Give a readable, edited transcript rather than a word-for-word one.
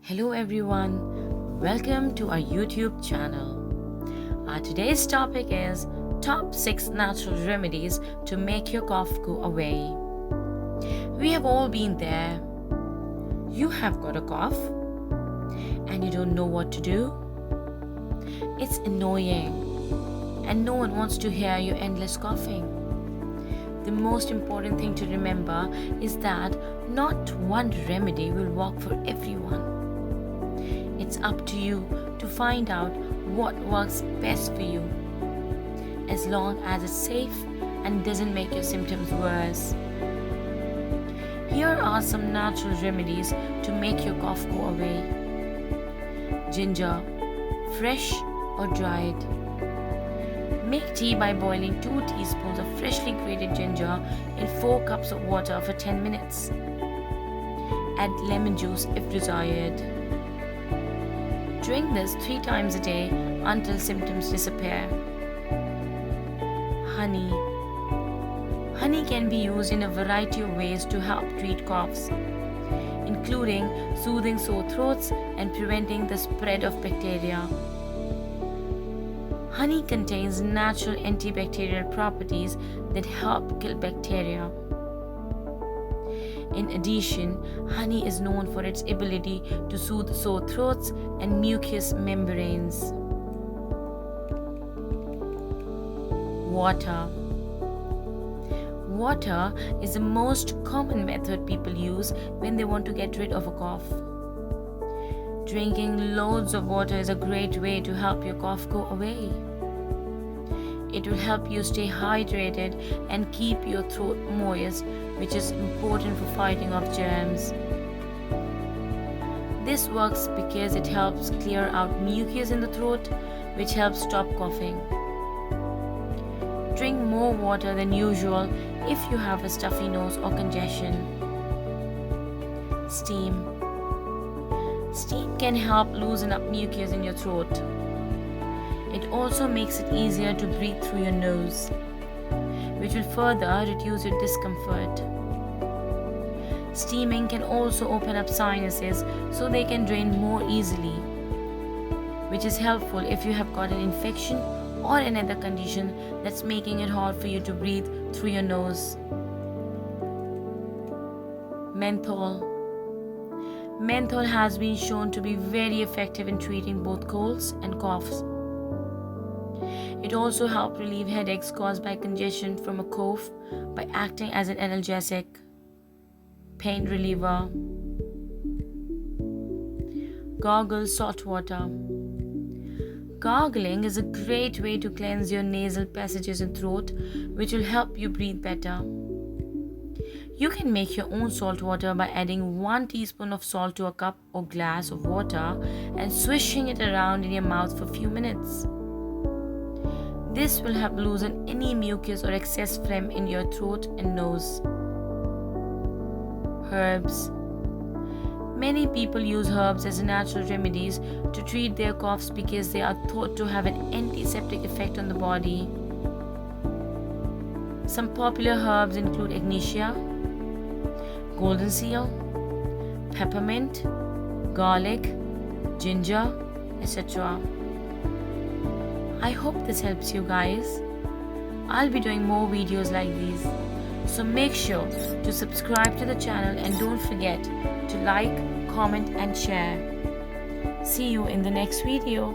Hello everyone, welcome to our YouTube channel. Our today's topic is top 6 natural remedies to make your cough go away. We have all been there. You have got a cough and you don't know what to do. It's annoying and no one wants to hear your endless coughing. The most important thing to remember is that not one remedy will work for everyone. It's up to you to find out what works best for you, as long as it's safe and doesn't make your symptoms worse. Here are some natural remedies to make your cough go away. Ginger, fresh or dried. Make tea by boiling 2 teaspoons of freshly grated ginger in 4 cups of water for 10 minutes. Add lemon juice if desired. Drink this 3 times a day until symptoms disappear. Honey. Honey can be used in a variety of ways to help treat coughs, including soothing sore throats and preventing the spread of bacteria. Honey contains natural antibacterial properties that help kill bacteria. In addition, honey is known for its ability to soothe sore throats and mucous membranes. Water. Water is the most common method people use when they want to get rid of a cough. Drinking loads of water is a great way to help your cough go away. It will help you stay hydrated and keep your throat moist, which is important for fighting off germs. This works because it helps clear out mucus in the throat, which helps stop coughing. Drink more water than usual if you have a stuffy nose or congestion. Steam. Steam can help loosen up mucus in your throat. It also makes it easier to breathe through your nose, which will further reduce your discomfort. Steaming can also open up sinuses so they can drain more easily, which is helpful if you have got an infection or another condition that's making it hard for you to breathe through your nose. Menthol. Menthol has been shown to be very effective in treating both colds and coughs. It also helps relieve headaches caused by congestion from a cough by acting as an analgesic, pain reliever. Gargle salt water. Gargling is a great way to cleanse your nasal passages and throat, which will help you breathe better. You can make your own salt water by adding 1 teaspoon of salt to a cup or glass of water and swishing it around in your mouth for a few minutes. This will help loosen any mucus or excess phlegm in your throat and nose. Herbs. Many people use herbs as natural remedies to treat their coughs because they are thought to have an antiseptic effect on the body. Some popular herbs include ignitia, golden seal, peppermint, garlic, ginger, etc. I hope this helps you guys. I'll be doing more videos like these, so make sure to subscribe to the channel and don't forget to like, comment and share. See you in the next video.